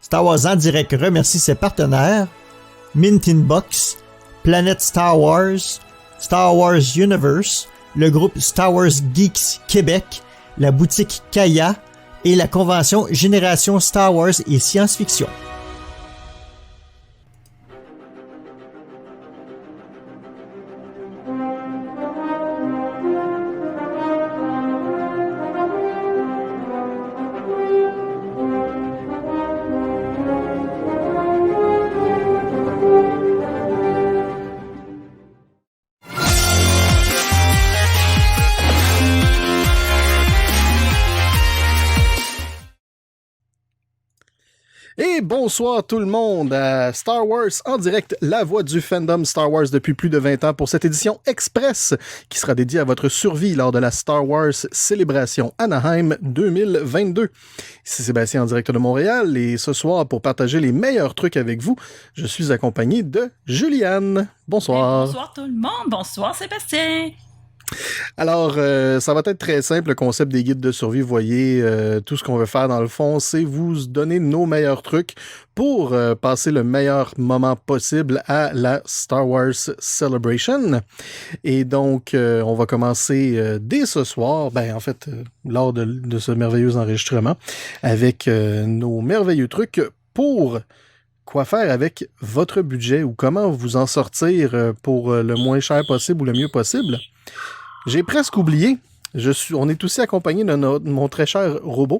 Star Wars en direct remercie ses partenaires Mint Inbox, Planète Star Wars Universe, le groupe Star Wars Geeks Québec, la boutique Kaya et la convention Génération Star Wars et Science-Fiction. Et bonsoir tout le monde à Star Wars en direct, la voix du fandom Star Wars depuis plus de 20 ans pour cette édition express qui sera dédiée à votre survie lors de la Star Wars Célébration Anaheim 2022. Ici Sébastien en direct de Montréal et ce soir pour partager les meilleurs trucs avec vous, je suis accompagné de Juliane. Bonsoir. Bonsoir tout le monde, bonsoir Sébastien. Alors, ça va être très simple, le concept des guides de survie. Vous voyez, tout ce qu'on veut faire dans le fond, c'est vous donner nos meilleurs trucs pour passer le meilleur moment possible à la Star Wars Celebration. Et donc, on va commencer dès ce soir, lors de ce merveilleux enregistrement, avec nos merveilleux trucs pour quoi faire avec votre budget ou comment vous en sortir pour le moins cher possible ou le mieux possible. J'ai presque oublié. On est aussi accompagné de mon très cher robot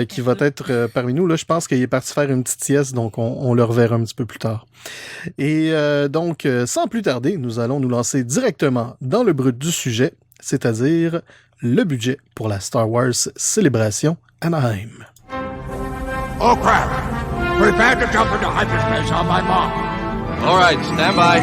qui va être parmi nous. Là, je pense qu'il est parti faire une petite sieste, donc on le reverra un petit peu plus tard. Et donc, sans plus tarder, nous allons nous lancer directement dans le brut du sujet, c'est-à-dire le budget pour la Star Wars Célébration Anaheim. Oh crap! Prepare to jump into hyperspace on my mark. All right, stand by.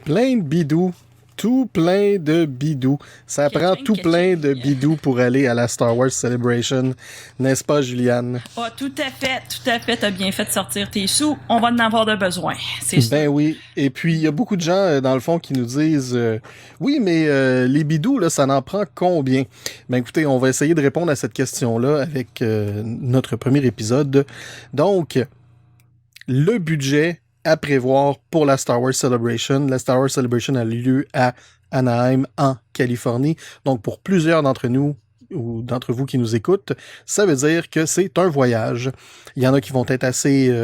Plein de bidou, tout plein de bidou. Ça prend tout plein de bidou pour aller à la Star Wars Celebration, n'est-ce pas, Juliane? Oh, tout à fait. T'as bien fait de sortir tes sous. On va en avoir de besoin, c'est sûr. Ben oui. Et puis, il y a beaucoup de gens, dans le fond, qui nous disent oui, mais les bidous, là, ça en prend combien? Ben écoutez, on va essayer de répondre à cette question-là avec notre premier épisode. Donc, le budget à prévoir pour la Star Wars Celebration. La Star Wars Celebration a lieu à Anaheim, en Californie. Donc, pour plusieurs d'entre nous ou d'entre vous qui nous écoutent, ça veut dire que c'est un voyage. Il y en a qui vont être assez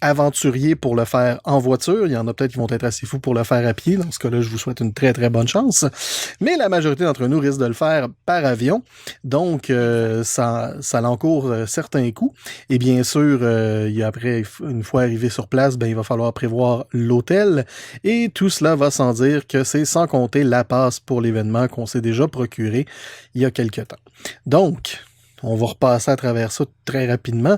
aventuriers pour le faire en voiture. Il y en a peut-être qui vont être assez fous pour le faire à pied. Dans ce cas-là, je vous souhaite une très, très bonne chance. Mais la majorité d'entre nous risque de le faire par avion. Donc, ça l'encourt certains coûts. Et bien sûr, après, une fois arrivé sur place, il va falloir prévoir l'hôtel. Et tout cela va sans dire que c'est sans compter la passe pour l'événement qu'on s'est déjà procuré il y a quelque temps. Donc, on va repasser à travers ça très rapidement,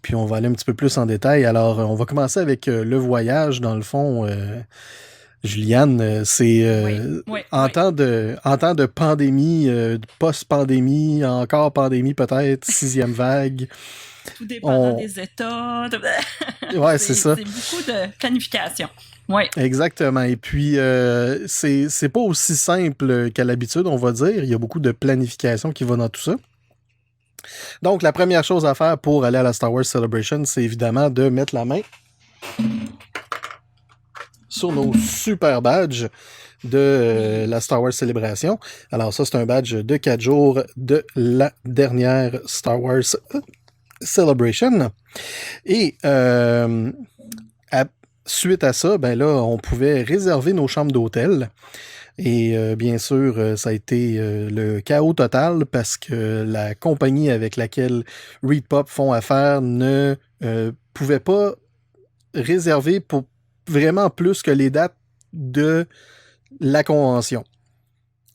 puis on va aller un petit peu plus en détail. Alors, on va commencer avec le voyage, dans le fond. Juliane, c'est en temps de pandémie, post-pandémie, encore pandémie peut-être, 6e vague. Tout dépendant des États. Ouais, c'est ça. C'est beaucoup de planification. Oui. Exactement. Et puis, c'est pas aussi simple qu'à l'habitude, on va dire. Il y a beaucoup de planification qui va dans tout ça. Donc, la première chose à faire pour aller à la Star Wars Celebration, c'est évidemment de mettre la main sur nos super badges de la Star Wars Celebration. Alors ça, c'est un badge de 4 jours de la dernière Star Wars Celebration. Et suite à ça, on pouvait réserver nos chambres d'hôtel. Et bien sûr, ça a été le chaos total parce que la compagnie avec laquelle ReedPop font affaire ne pouvait pas réserver pour vraiment plus que les dates de la convention.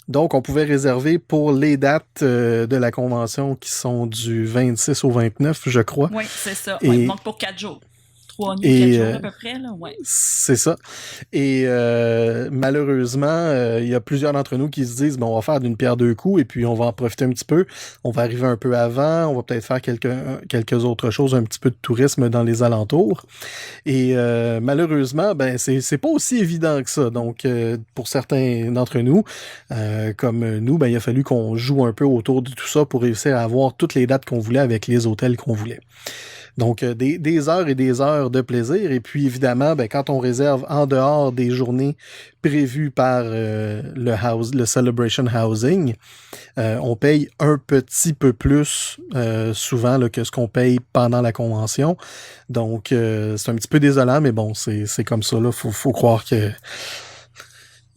Donc, on pouvait réserver pour les dates de la convention qui sont du 26 au 29, je crois. Oui, c'est ça. Il manque pour 4 jours. 3 nuits, Et, 4 jours à peu près, là, ouais. C'est ça. Et malheureusement, il y a plusieurs d'entre nous qui se disent, bon, on va faire d'une pierre deux coups et puis on va en profiter un petit peu. On va arriver un peu avant, on va peut-être faire quelques autres choses, un petit peu de tourisme dans les alentours. Et malheureusement, ben c'est pas aussi évident que ça. Donc, pour certains d'entre nous, comme nous, ben il a fallu qu'on joue un peu autour de tout ça pour réussir à avoir toutes les dates qu'on voulait avec les hôtels qu'on voulait. Donc, des heures et des heures de plaisir. Et puis, évidemment, ben, quand on réserve en dehors des journées prévues par le Celebration Housing, on paye un petit peu plus souvent là, que ce qu'on paye pendant la convention. Donc, c'est un petit peu désolant, mais bon, c'est comme ça. Là. Faut croire que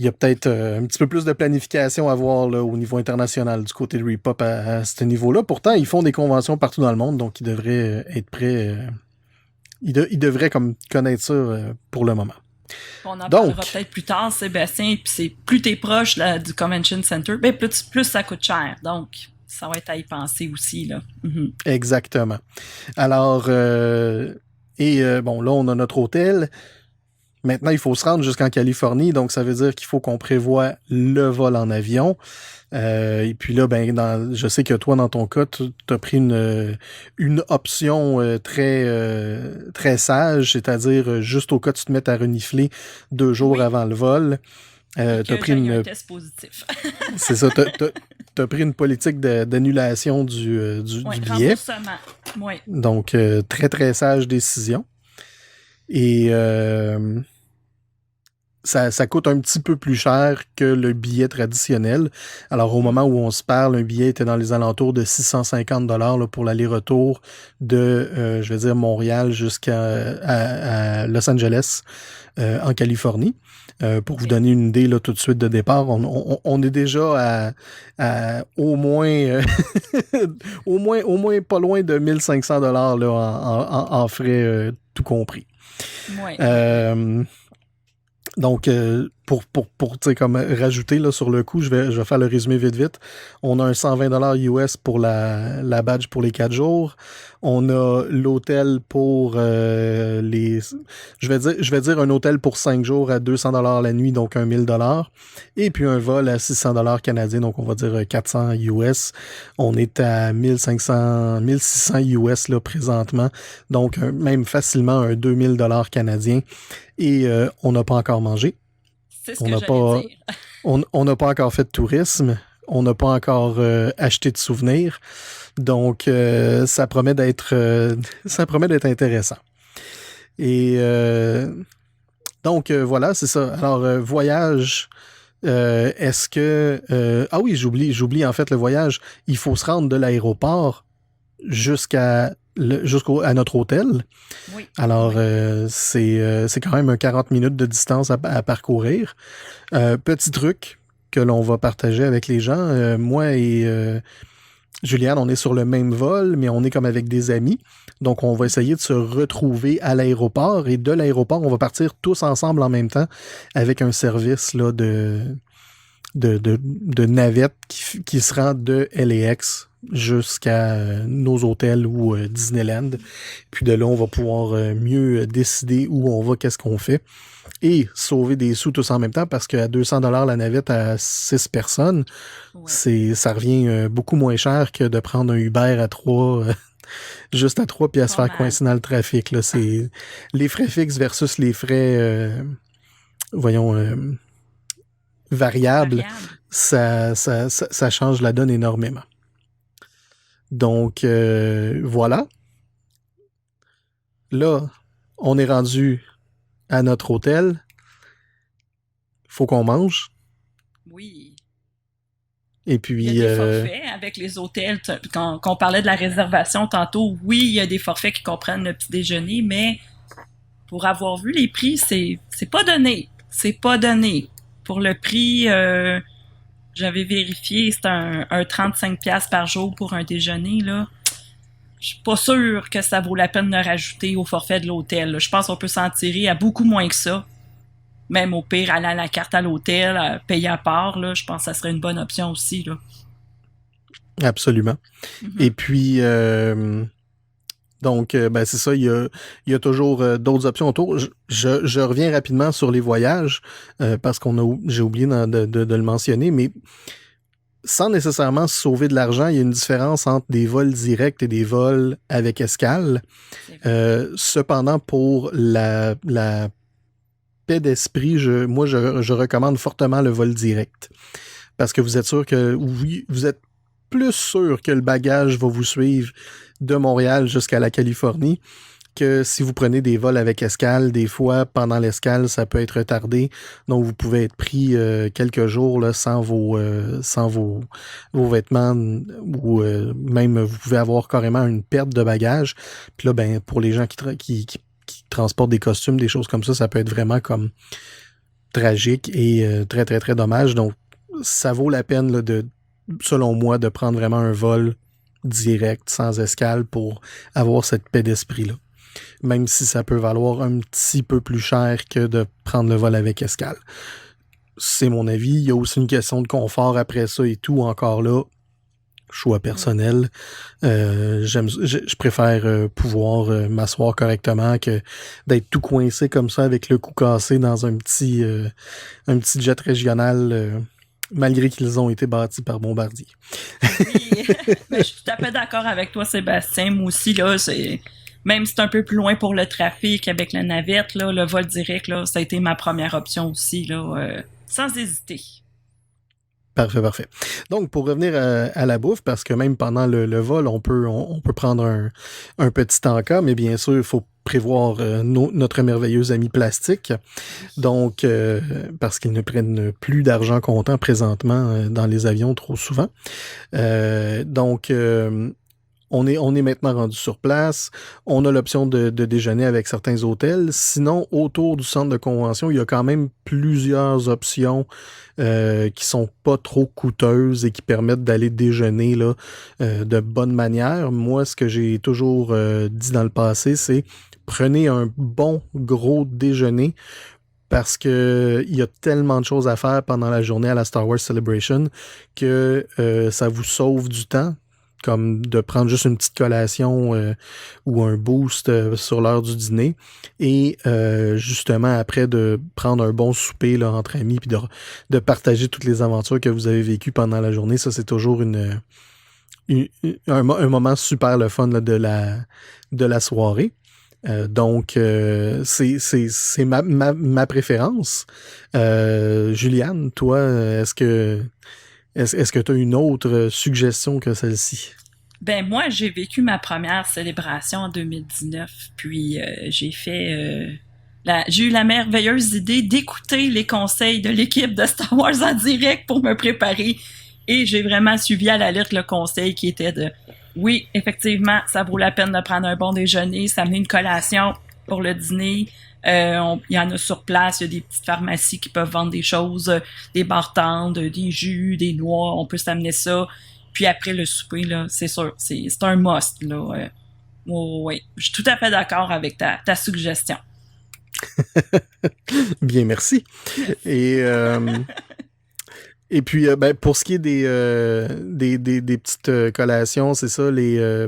il y a peut-être un petit peu plus de planification à voir là, au niveau international du côté de Repop à ce niveau-là. Pourtant, ils font des conventions partout dans le monde, donc ils devraient être prêts. Ils devraient comme connaître ça pour le moment. On en parlera peut-être plus tard, Sébastien, puis c'est plus t'es proche là, du Convention Center, ben plus ça coûte cher. Donc, ça va être à y penser aussi. Là. Mm-hmm. Exactement. Alors, bon, là, on a notre hôtel. Maintenant, il faut se rendre jusqu'en Californie, donc ça veut dire qu'il faut qu'on prévoie le vol en avion. Et puis là, ben, je sais que toi, dans ton cas, tu as pris une option très sage, c'est-à-dire juste au cas où tu te mets à renifler 2 jours avant le vol. T'as pris un test positif. C'est ça, t'as pris une politique d'annulation du billet. Oui. Donc, très, très sage décision. Et ça coûte un petit peu plus cher que le billet traditionnel. Alors, au moment où on se parle, un billet était dans les alentours de 650 $ là, pour l'aller-retour de, je vais dire, Montréal jusqu'à Los Angeles, en Californie. Pour vous donner une idée là, tout de suite de départ, on est déjà à au moins au moins pas loin de 1500 $ là, en frais tout compris. Ouais. Donc, pour comme rajouter là, sur le coup, je vais faire le résumé vite. On a un 120 $ US pour la badge pour les 4 jours. On a l'hôtel pour je vais dire un hôtel pour 5 jours à 200 $ la nuit, donc 1000 $. Et puis un vol à 600 $ canadiens, donc on va dire 400 US. On est à 1600 US là, présentement, donc même facilement un 2000 $ canadiens. Et on n'a pas encore mangé. C'est ce que j'allais dire. On n'a pas encore fait de tourisme. On n'a pas encore acheté de souvenirs. Donc, ça promet d'être intéressant. Et donc, voilà, c'est ça. Alors, voyage, est-ce que... ah oui, j'oublie en fait le voyage. Il faut se rendre de l'aéroport jusqu'à notre hôtel. Oui. Alors, c'est quand même 40 minutes de distance à parcourir. Petit truc que l'on va partager avec les gens. Moi et Juliane, on est sur le même vol, mais on est comme avec des amis. Donc, on va essayer de se retrouver à l'aéroport. Et de l'aéroport, on va partir tous ensemble en même temps avec un service là, de navette qui se rend de LAX jusqu'à nos hôtels ou Disneyland. Puis de là, on va pouvoir mieux décider où on va, qu'est-ce qu'on fait. Et sauver des sous tous en même temps, parce qu'à 200 $ la navette à 6 personnes, ouais. Ça revient beaucoup moins cher que de prendre un Uber à 3, juste à 3 puis à se faire coincer dans le trafic. Là. C'est les frais fixes versus les frais, variables. Ça change la donne énormément. Donc, voilà. Là, on est rendu à notre hôtel. Faut qu'on mange. Oui. Et puis... Il y a des forfaits avec les hôtels. Quand on parlait de la réservation tantôt, oui, il y a des forfaits qui comprennent le petit déjeuner, mais pour avoir vu les prix, c'est pas donné. C'est pas donné. Pour le prix, j'avais vérifié, c'est un 35$ par jour pour un déjeuner, là. Je suis pas sûre que ça vaut la peine de rajouter au forfait de l'hôtel. Je pense qu'on peut s'en tirer à beaucoup moins que ça. Même au pire, aller à la carte à l'hôtel, payer à part, là, je pense que ça serait une bonne option aussi. Là. Absolument. Mm-hmm. Et puis, Donc, c'est ça, il y a toujours d'autres options autour. Je reviens rapidement sur les voyages, parce j'ai oublié de le mentionner, mais sans nécessairement sauver de l'argent, il y a une différence entre des vols directs et des vols avec escale. Cependant, pour la paix d'esprit, je recommande fortement le vol direct. Parce que vous êtes sûr que, oui, vous êtes plus sûr que le bagage va vous suivre de Montréal jusqu'à la Californie que si vous prenez des vols avec escale. Des fois, pendant l'escale, ça peut être retardé. Donc, vous pouvez être pris quelques jours là, sans vos vêtements, ou même vous pouvez avoir carrément une perte de bagages. Puis là, pour les gens qui transportent des costumes, des choses comme ça peut être vraiment comme tragique et très, très, très dommage. Donc, ça vaut la peine, là, selon moi, de prendre vraiment un vol direct, sans escale, pour avoir cette paix d'esprit-là. Même si ça peut valoir un petit peu plus cher que de prendre le vol avec escale. C'est mon avis. Il y a aussi une question de confort après ça et tout. Encore là, choix personnel. Je préfère pouvoir m'asseoir correctement que d'être tout coincé comme ça avec le cou cassé dans un petit jet régional, malgré qu'ils ont été bâtis par Bombardier. Oui, je suis tout à fait d'accord avec toi, Sébastien. Moi aussi, là, même si c'est un peu plus loin pour le trafic avec la navette, là, le vol direct, là, ça a été ma première option aussi, là, sans hésiter. Parfait. Donc, pour revenir à la bouffe, parce que même pendant le vol, on peut prendre un petit encas, mais bien sûr, il faut prévoir notre merveilleux ami plastique. Donc, parce qu'ils ne prennent plus d'argent comptant présentement dans les avions trop souvent. On est maintenant rendu sur place. On a l'option de déjeuner avec certains hôtels. Sinon, autour du centre de convention, il y a quand même plusieurs options qui sont pas trop coûteuses et qui permettent d'aller déjeuner là, de bonne manière. Moi, ce que j'ai toujours dit dans le passé, c'est prenez un bon gros déjeuner, parce que il y a tellement de choses à faire pendant la journée à la Star Wars Celebration que ça vous sauve du temps, comme de prendre juste une petite collation ou un boost sur l'heure du dîner, et justement après de prendre un bon souper là, entre amis, puis de partager toutes les aventures que vous avez vécues pendant la journée. Ça, c'est toujours un moment super le fun là, de la soirée. Donc, c'est ma préférence. Juliane, toi, est-ce que tu as une autre suggestion que celle-ci? Ben moi, j'ai vécu ma première célébration en 2019, puis j'ai eu la merveilleuse idée d'écouter les conseils de l'équipe de Star Wars en direct pour me préparer, et j'ai vraiment suivi à la lettre le conseil qui était de oui, effectivement, ça vaut la peine de prendre un bon déjeuner, s'amener une collation pour le dîner. Il y en a sur place, il y a des petites pharmacies qui peuvent vendre des choses, des bartendes, des jus, des noix, on peut s'amener ça. Puis après le souper, là, c'est sûr, c'est un must, là. Oui, je suis tout à fait d'accord avec ta suggestion. Bien, merci. Et puis, pour ce qui est des petites collations, c'est ça,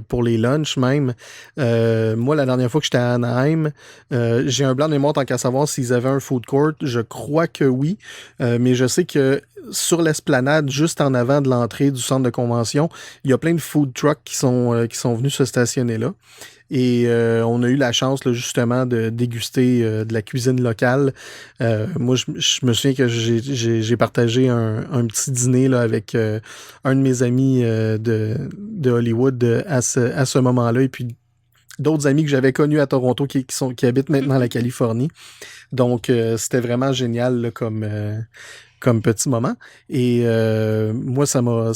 pour les lunchs même. Moi, la dernière fois que j'étais à Anaheim, j'ai un blanc de mémoire tant qu'à savoir s'ils avaient un food court. Je crois que oui, mais je sais que sur l'esplanade, juste en avant de l'entrée du centre de convention, il y a plein de food trucks qui sont venus se stationner là. Et on a eu la chance là, justement de déguster de la cuisine locale. Moi, je me souviens que j'ai partagé un petit dîner là, avec un de mes amis de Hollywood à ce moment-là. Et puis d'autres amis que j'avais connus à Toronto qui habitent maintenant la Californie. Donc, c'était vraiment génial là, comme petit moment. Et moi, ça m'a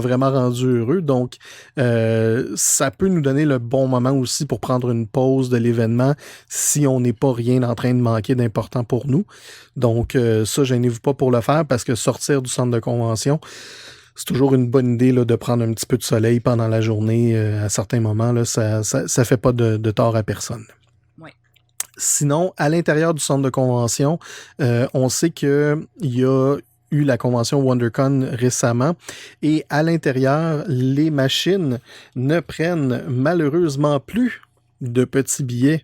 vraiment rendu heureux. Donc, ça peut nous donner le bon moment aussi pour prendre une pause de l'événement si on n'est pas rien en train de manquer d'important pour nous. Donc, ça, gênez-vous pas pour le faire, parce que sortir du centre de convention, c'est toujours une bonne idée là, de prendre un petit peu de soleil pendant la journée à certains moments. Là, ça fait pas de tort à personne. Sinon, à l'intérieur du centre de convention, on sait qu'il y a eu la convention WonderCon récemment et à l'intérieur, les machines ne prennent malheureusement plus de petits billets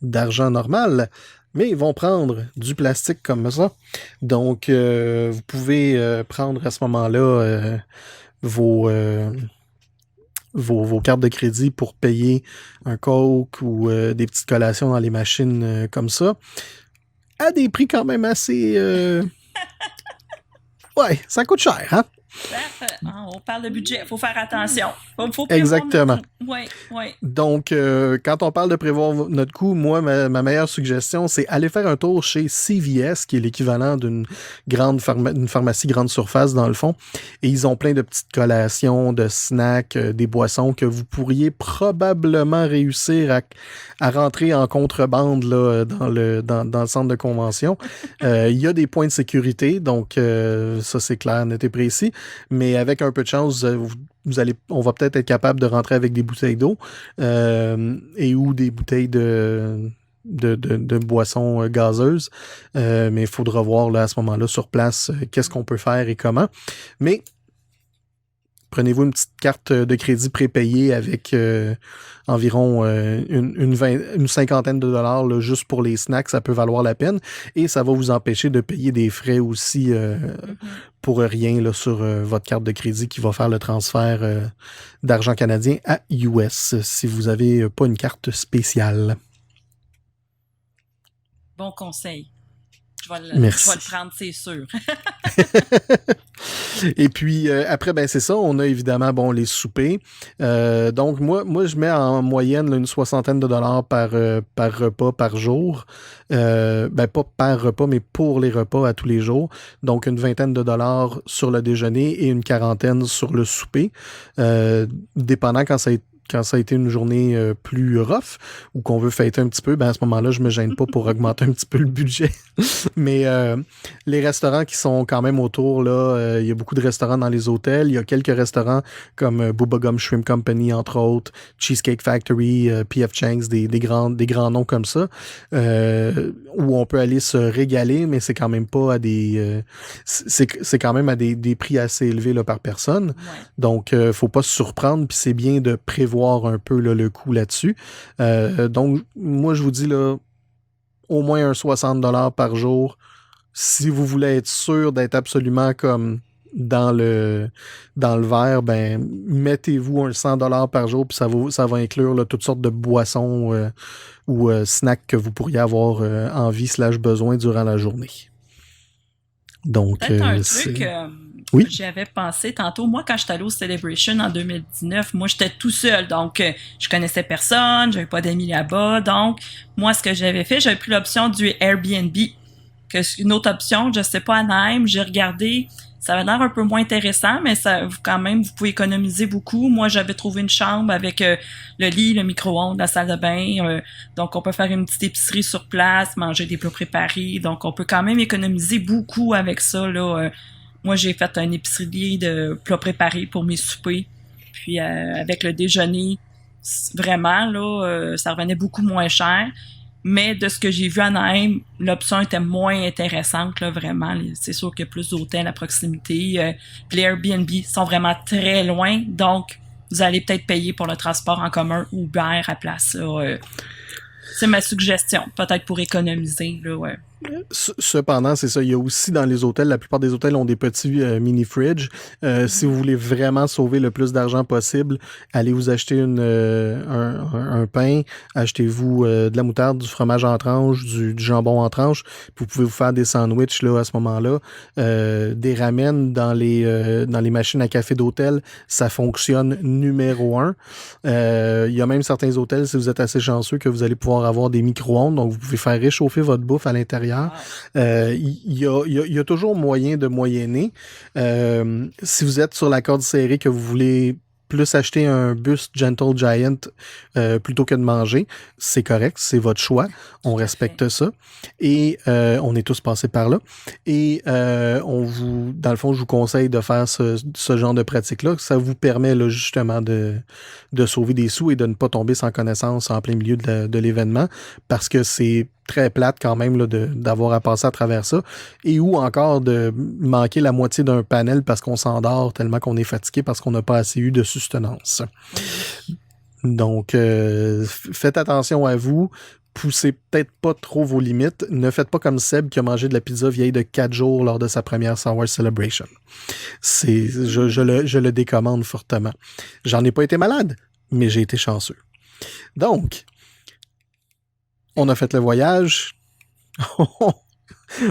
d'argent normal, mais ils vont prendre du plastique comme ça. Donc, vous pouvez prendre à ce moment-là vos cartes de crédit pour payer un Coke ou des petites collations dans les machines comme ça, à des prix quand même assez... Ouais, ça coûte cher, hein? On parle de budget, il faut faire attention. Faut Exactement. Oui. Donc, quand on parle de prévoir notre coût, moi, ma meilleure suggestion, c'est aller faire un tour chez CVS, qui est l'équivalent d'une pharmacie grande surface, dans le fond. Et ils ont plein de petites collations, de snacks, des boissons que vous pourriez probablement réussir à rentrer en contrebande là, dans le centre de convention. Il y a des points de sécurité, donc ça, c'est clair, net et précis. Mais avec un peu de chance, on va peut-être être capable de rentrer avec des bouteilles d'eau et ou des bouteilles de boissons gazeuses. Mais il faudra voir là, à ce moment-là sur place qu'est-ce qu'on peut faire et comment. Mais prenez-vous une petite carte de crédit prépayée avec environ une cinquantaine de dollars là, juste pour les snacks, ça peut valoir la peine. Et ça va vous empêcher de payer des frais aussi pour rien là, sur votre carte de crédit qui va faire le transfert d'argent canadien à US si vous n'avez pas une carte spéciale. Bon conseil. Je vais le prendre, c'est sûr. Et puis, après, ben c'est ça. On a évidemment, les soupers. Donc, moi, je mets en moyenne là, une soixantaine de dollars par repas par jour. Pas par repas, mais pour les repas à tous les jours. Donc, une vingtaine de dollars sur le déjeuner et une quarantaine sur le souper. Dépendant quand ça a été une journée plus rough ou qu'on veut fêter un petit peu, à ce moment-là, je me gêne pas pour augmenter un petit peu le budget. Mais les restaurants qui sont quand même autour, là, il y a beaucoup de restaurants dans les hôtels. Il y a quelques restaurants comme Bubba Gum Shrimp Company, entre autres, Cheesecake Factory, P.F. Chang's, des grands noms comme ça, où on peut aller se régaler, mais c'est quand même pas à des... c'est quand même à des prix assez élevés là, par personne. Ouais. Donc, faut pas se surprendre, puis c'est bien de prévoir un peu là, le coût là-dessus. Donc, moi, je vous dis là, au moins un 60$ par jour. Si vous voulez être sûr d'être absolument comme dans le vert, mettez-vous un 100$ par jour, puis ça va inclure là, toutes sortes de boissons ou snacks que vous pourriez avoir envie / besoin durant la journée. Donc, peut-être un truc... Oui. J'y avais pensé tantôt. Moi, quand j'étais allée au Celebration en 2019, moi, j'étais tout seul. Donc, je connaissais personne, j'avais pas d'amis là-bas. Donc, moi, ce que j'avais fait, j'avais pris l'option du Airbnb. Que c'est une autre option, je sais pas, à Anaheim. J'ai regardé, ça avait l'air un peu moins intéressant, mais ça, quand même, vous pouvez économiser beaucoup. Moi, j'avais trouvé une chambre avec le lit, le micro-ondes, la salle de bain. Donc, on peut faire une petite épicerie sur place, manger des plats préparés. Donc, on peut quand même économiser beaucoup avec ça, là. Moi, j'ai fait une épicerie de plats préparés pour mes soupers. Puis, avec le déjeuner, vraiment, là, ça revenait beaucoup moins cher. Mais de ce que j'ai vu à Anaheim, l'option était moins intéressante, là, vraiment. C'est sûr qu'il y a plus d'hôtels à proximité. Puis les Airbnb sont vraiment très loin. Donc, vous allez peut-être payer pour le transport en commun ou Uber à place. C'est ma suggestion. Peut-être pour économiser, là, ouais. Cependant, c'est ça. Il y a aussi dans les hôtels, la plupart des hôtels ont des petits mini-fridges. Si vous voulez vraiment sauver le plus d'argent possible, allez vous acheter un pain, achetez-vous de la moutarde, du fromage en tranches, du jambon en tranches. Puis vous pouvez vous faire des sandwichs là, à ce moment-là. Des ramen dans les machines à café d'hôtel, ça fonctionne numéro 1. Il y a même certains hôtels, si vous êtes assez chanceux, que vous allez pouvoir avoir des micro-ondes. Donc, vous pouvez faire réchauffer votre bouffe à l'intérieur. Il y a toujours moyen de moyenner. Si vous êtes sur la corde serrée que vous voulez plus acheter un bus Gentle Giant plutôt que de manger, c'est correct, c'est votre choix. On respecte ça. Et on est tous passés par là. Et dans le fond, je vous conseille de faire ce genre de pratique-là. Ça vous permet là, justement de sauver des sous et de ne pas tomber sans connaissance en plein milieu de l'événement parce que c'est très plate quand même là, d'avoir à passer à travers ça. Et ou encore de manquer la moitié d'un panel parce qu'on s'endort tellement qu'on est fatigué parce qu'on n'a pas assez eu de sustenance. Donc, faites attention à vous. Poussez peut-être pas trop vos limites. Ne faites pas comme Seb qui a mangé de la pizza vieille de 4 jours lors de sa première Star Wars Celebration. Je le décommande fortement. J'en ai pas été malade, mais j'ai été chanceux. Donc, on a fait le voyage.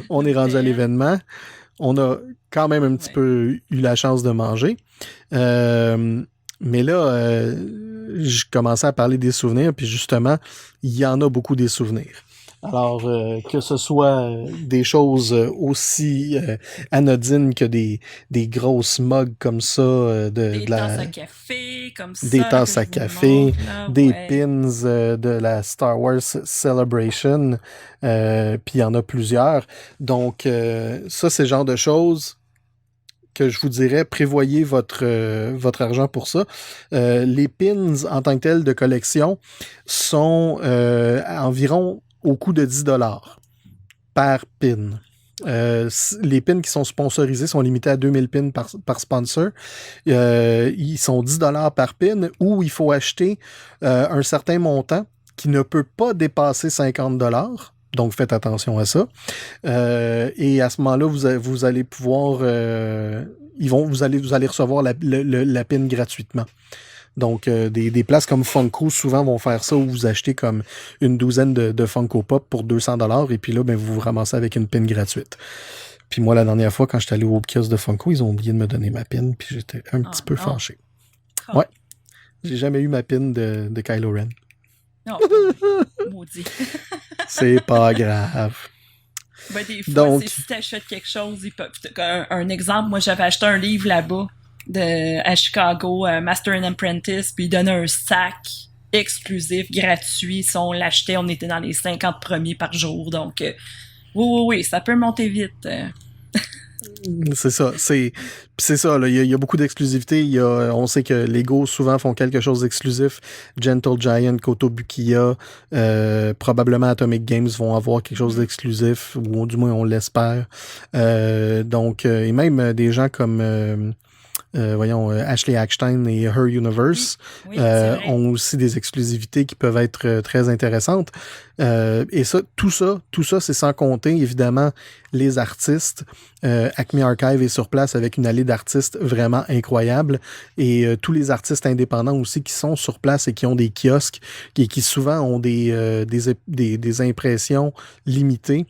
On est rendu à l'événement. On a quand même un petit peu eu la chance de manger. Mais là, je commençais à parler des souvenirs, puis justement, il y en a beaucoup des souvenirs. Alors, que ce soit des choses aussi anodines que des grosses mugs comme ça, des tasses à café, comme ça. Des tasses à café, des pins de la Star Wars Celebration, puis il y en a plusieurs. Donc, ça, c'est le genre de choses que je vous dirais, prévoyez votre argent pour ça. Les pins en tant que tels de collection sont environ au coût de 10$ par pin. Les pins qui sont sponsorisés sont limités à 2000 pins par sponsor. Ils sont 10$ par pin ou il faut acheter un certain montant qui ne peut pas dépasser 50$. Donc, faites attention à ça. Et à ce moment-là, vous allez pouvoir... vous allez recevoir la pin gratuitement. Donc, des places comme Funko, souvent, vont faire ça où vous achetez comme une douzaine de Funko Pop pour 200$. Et puis là, ben, vous vous ramassez avec une pin gratuite. Puis moi, la dernière fois, quand j'étais allé au kiosque de Funko, ils ont oublié de me donner ma pin. Puis j'étais un petit peu fâché. Oh. Ouais. J'ai jamais eu ma pin de Kylo Ren. Non, maudit. C'est pas grave. Ben, des fois, donc, si tu achètes quelque chose, un exemple, moi j'avais acheté un livre là-bas à Chicago, Master and Apprentice, puis ils donnaient un sac exclusif, gratuit. Si on l'achetait, on était dans les 50 premiers par jour. Donc, oui, ça peut monter vite. C'est ça. C'est ça. Là. Il y a beaucoup d'exclusivité. On sait que Lego souvent font quelque chose d'exclusif. Gentle Giant, Kotobukiya, probablement Atomic Games vont avoir quelque chose d'exclusif, ou du moins on l'espère. Donc, et même des gens comme Ashley Eckstein et Her Universe ont aussi des exclusivités qui peuvent être très intéressantes. Et ça, tout ça, c'est sans compter, évidemment, les artistes. Acme Archive est sur place avec une allée d'artistes vraiment incroyable. Et tous les artistes indépendants aussi qui sont sur place et qui ont des kiosques et qui souvent ont des impressions limitées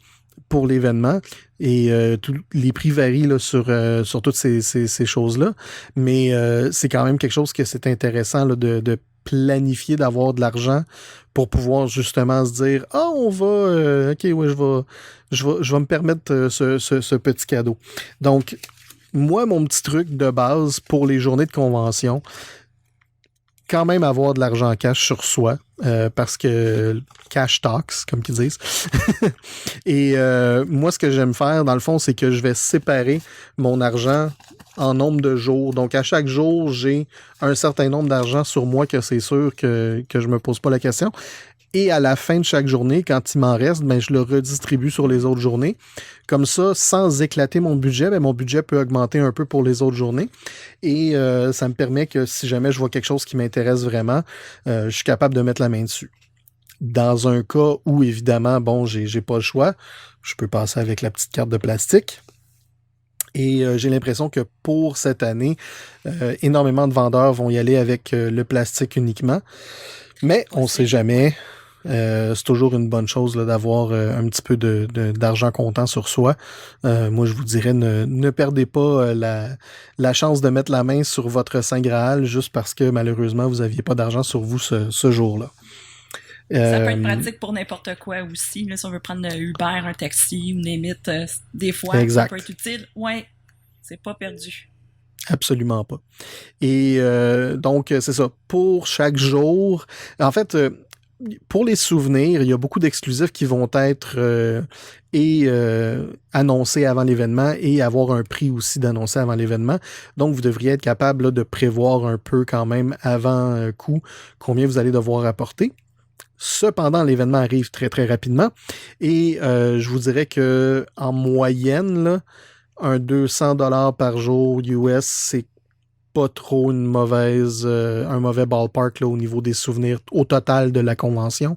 pour l'événement. Et les prix varient là, sur toutes ces choses-là. Mais c'est quand même quelque chose que c'est intéressant là, de planifier, d'avoir de l'argent pour pouvoir justement se dire « Ah, on va... OK, ouais, je vais me permettre ce petit cadeau. » Donc, moi, mon petit truc de base pour les journées de convention, quand même avoir de l'argent cash sur soi, parce que cash talks, comme ils disent. Et moi, ce que j'aime faire, dans le fond, c'est que je vais séparer mon argent en nombre de jours. Donc, à chaque jour, j'ai un certain nombre d'argent sur moi que c'est sûr que je me pose pas la question. Et à la fin de chaque journée, quand il m'en reste, ben, je le redistribue sur les autres journées. Comme ça, sans éclater mon budget, ben, mon budget peut augmenter un peu pour les autres journées. Et ça me permet que si jamais je vois quelque chose qui m'intéresse vraiment, je suis capable de mettre la main dessus. Dans un cas où, évidemment, bon, j'ai pas le choix, je peux passer avec la petite carte de plastique. Et j'ai l'impression que pour cette année, énormément de vendeurs vont y aller avec le plastique uniquement. Mais on ne sait jamais. C'est toujours une bonne chose là, d'avoir un petit peu d'argent comptant sur soi. Moi, je vous dirais, ne perdez pas la chance de mettre la main sur votre Saint Graal juste parce que malheureusement, vous n'aviez pas d'argent sur vous ce jour-là. Ça peut être pratique pour n'importe quoi aussi. Là, si on veut prendre Uber, un taxi ou Némite, des fois, ça peut être utile. Ouais, c'est pas perdu. Absolument pas. Et donc, c'est ça. Pour chaque jour, en fait, pour les souvenirs, il y a beaucoup d'exclusifs qui vont être annoncés avant l'événement et avoir un prix aussi d'annoncer avant l'événement. Donc, vous devriez être capable là, de prévoir un peu quand même avant coup combien vous allez devoir apporter. Cependant, l'événement arrive très, très rapidement. Et je vous dirais que en moyenne, là, un 200$ par jour US, c'est pas trop un mauvais ballpark là, au niveau des souvenirs au total de la convention.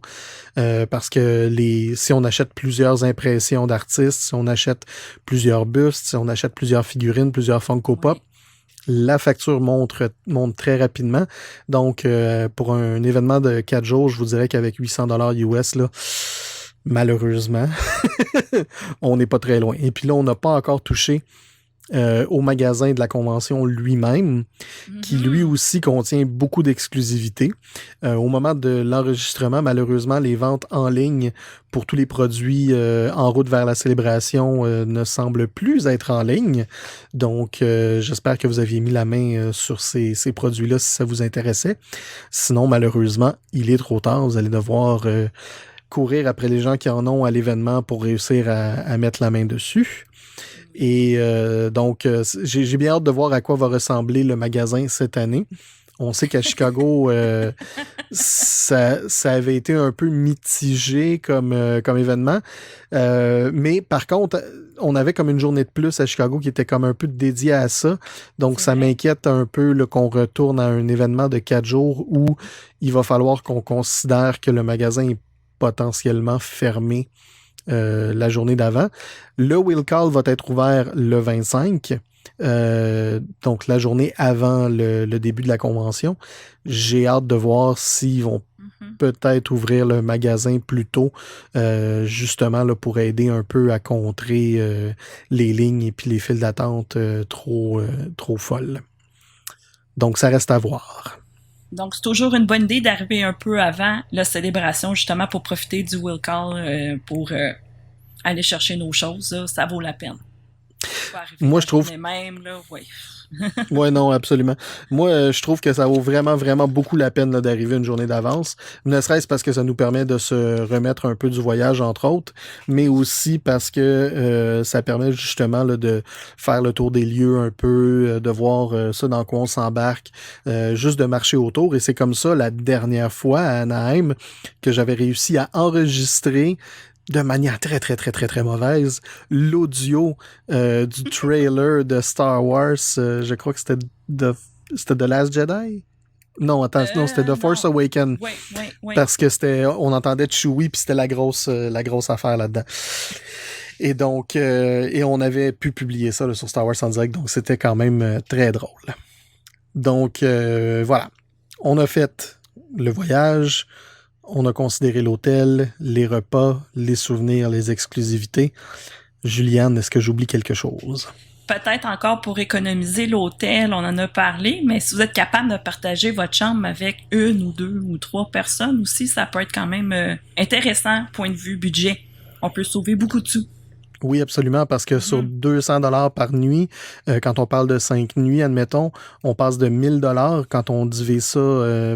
Parce que si on achète plusieurs impressions d'artistes, si on achète plusieurs bustes, si on achète plusieurs figurines, plusieurs Funko Pop, la facture monte très rapidement. Donc, pour un événement de 4 jours, je vous dirais qu'avec 800$ US, là, malheureusement, on n'est pas très loin. Et puis là, on n'a pas encore touché au magasin de la convention lui-même, qui lui aussi contient beaucoup d'exclusivité. Au moment de l'enregistrement, malheureusement, les ventes en ligne pour tous les produits en route vers la célébration ne semblent plus être en ligne. Donc, j'espère que vous aviez mis la main sur ces produits-là si ça vous intéressait. Sinon, malheureusement, il est trop tard. Vous allez devoir courir après les gens qui en ont à l'événement pour réussir à mettre la main dessus. Et donc, j'ai bien hâte de voir à quoi va ressembler le magasin cette année. On sait qu'à Chicago, ça avait été un peu mitigé comme événement. Mais par contre, on avait comme une journée de plus à Chicago qui était comme un peu dédiée à ça. Donc, ça m'inquiète un peu là, qu'on retourne à un événement de 4 jours où il va falloir qu'on considère que le magasin est potentiellement fermé la journée d'avant. Le Will Call va être ouvert le 25, donc la journée avant le début de la convention. J'ai hâte de voir s'ils vont peut-être ouvrir le magasin plus tôt, justement là, pour aider un peu à contrer les lignes et puis les files d'attente trop folles. Donc, ça reste à voir. Donc, c'est toujours une bonne idée d'arriver un peu avant la célébration, justement, pour profiter du Will Call, pour aller chercher nos choses. Là, ça vaut la peine. Moi, je trouve... Même, là, ouais. Ouais, non, absolument. Moi, je trouve que ça vaut vraiment, vraiment beaucoup la peine là, d'arriver une journée d'avance. Ne serait-ce parce que ça nous permet de se remettre un peu du voyage, entre autres, mais aussi parce que ça permet justement là, de faire le tour des lieux un peu, de voir ça dans quoi on s'embarque, juste de marcher autour. Et c'est comme ça, la dernière fois à Anaheim, que j'avais réussi à enregistrer de manière très, très, très, très, très mauvaise, l'audio du trailer de Star Wars, je crois que c'était The Last Jedi? Non, attends, non, c'était The Force Awakens. Oui. Parce que on entendait Chewie, puis c'était la grosse affaire là-dedans. Et donc, et on avait pu publier ça là, sur Star Wars en direct, donc c'était quand même très drôle. Donc, voilà. On a fait le voyage. On a considéré l'hôtel, les repas, les souvenirs, les exclusivités. Juliane, est-ce que j'oublie quelque chose? Peut-être encore pour économiser l'hôtel, on en a parlé, mais si vous êtes capable de partager votre chambre avec 1 ou 2 ou 3 personnes aussi, ça peut être quand même intéressant, point de vue budget. On peut sauver beaucoup de sous. Oui, absolument, parce que sur 200$ par nuit, quand on parle de 5 nuits, admettons, on passe de 1000$. Quand on divise ça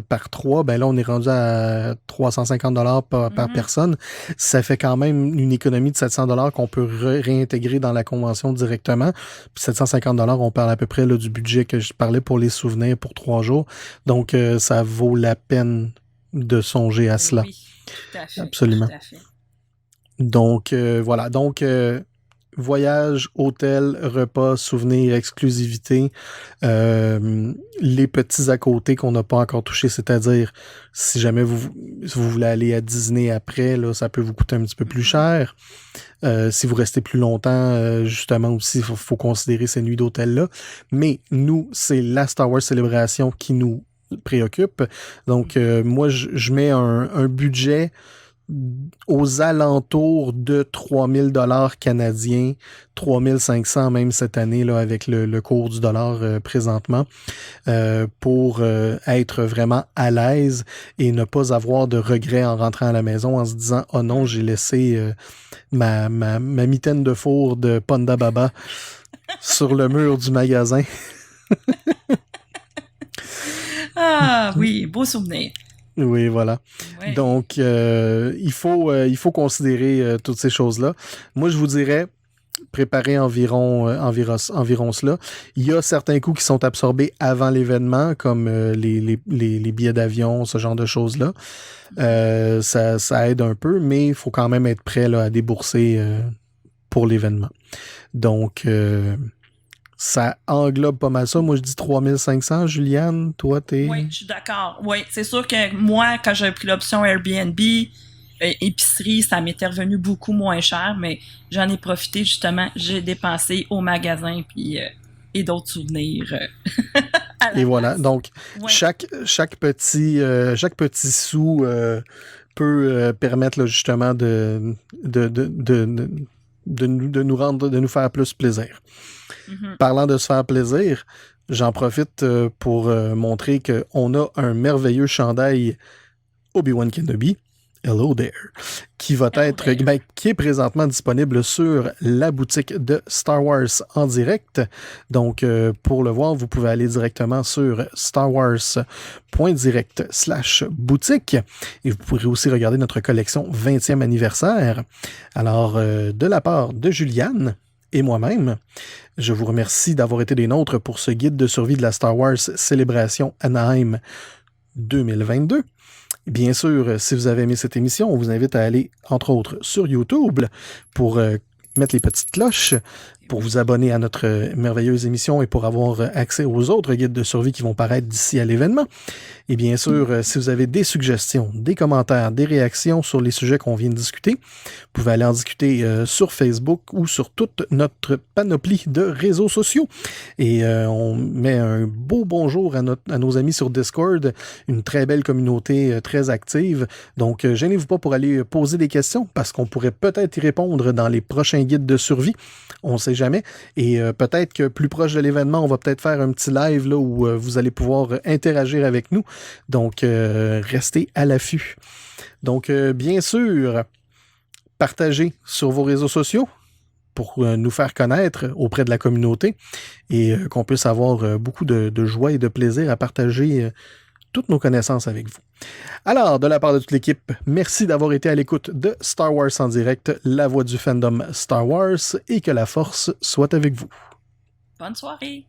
par 3, ben là, on est rendu à 350$ par personne. Ça fait quand même une économie de 700$ qu'on peut réintégrer dans la convention directement. Puis 750$, on parle à peu près là, du budget que je parlais pour les souvenirs pour 3 jours. Donc, ça vaut la peine de songer à cela. Oui, tout à fait. Absolument. Tout à fait. Donc, voilà. Donc, voyage, hôtel, repas, souvenirs, exclusivité, les petits à côté qu'on n'a pas encore touchés, c'est-à-dire, si jamais vous voulez aller à Disney après, là, ça peut vous coûter un petit peu plus cher. Si vous restez plus longtemps, justement aussi, il faut considérer ces nuits d'hôtel-là. Mais nous, c'est la Star Wars Célébration qui nous préoccupe. Donc, moi, je mets un budget aux alentours de 3000$ canadiens, 3500 même cette année là, avec le cours du dollar présentement, pour être vraiment à l'aise et ne pas avoir de regrets en rentrant à la maison en se disant « Oh non, j'ai laissé ma mitaine de four de Ponda Baba sur le mur du magasin. » Ah oui, beau souvenir. Oui, voilà. Ouais. Donc, il faut considérer toutes ces choses-là. Moi, je vous dirais, préparer environ cela. Il y a certains coûts qui sont absorbés avant l'événement, comme les billets d'avion, ce genre de choses-là. Ça aide un peu, mais il faut quand même être prêt là, à débourser pour l'événement. Donc, ça englobe pas mal ça. Moi, je dis 3500. Juliane, toi, t'es... Oui, je suis d'accord. Oui, c'est sûr que moi, quand j'ai pris l'option Airbnb, épicerie, ça m'était revenu beaucoup moins cher, mais j'en ai profité justement. J'ai dépensé au magasin puis et d'autres souvenirs. Et voilà. place. Donc, Ouais. chaque petit sou peut permettre là, justement de nous faire plus plaisir. Mhm. Parlant de se faire plaisir, j'en profite pour montrer qu'on a un merveilleux chandail Obi-Wan Kenobi, Hello There, qui va Hello être, there. ben, qui est présentement disponible sur la boutique de Star Wars en direct. Donc, pour le voir, vous pouvez aller directement sur starwars.direct/boutique et vous pourrez aussi regarder notre collection 20e anniversaire. Alors, de la part de Juliane et moi-même, je vous remercie d'avoir été des nôtres pour ce guide de survie de la Star Wars Célébration Anaheim 2022. Bien sûr, si vous avez aimé cette émission, on vous invite à aller, entre autres, sur YouTube pour mettre les petites cloches, pour vous abonner à notre merveilleuse émission et pour avoir accès aux autres guides de survie qui vont paraître d'ici à l'événement. Et bien sûr, si vous avez des suggestions, des commentaires, des réactions sur les sujets qu'on vient de discuter, vous pouvez aller en discuter sur Facebook ou sur toute notre panoplie de réseaux sociaux. Et on met un beau bonjour à nos amis sur Discord, une très belle communauté très active. Donc, gênez-vous pas pour aller poser des questions parce qu'on pourrait peut-être y répondre dans les prochains guides de survie. On ne sait jamais. Et peut-être que plus proche de l'événement, on va peut-être faire un petit live là, où vous allez pouvoir interagir avec nous. Donc, restez à l'affût. Donc, bien sûr, partagez sur vos réseaux sociaux pour nous faire connaître auprès de la communauté et qu'on puisse avoir beaucoup de joie et de plaisir à partager toutes nos connaissances avec vous. Alors, de la part de toute l'équipe, merci d'avoir été à l'écoute de Star Wars en direct, la voix du fandom Star Wars, et que la force soit avec vous. Bonne soirée!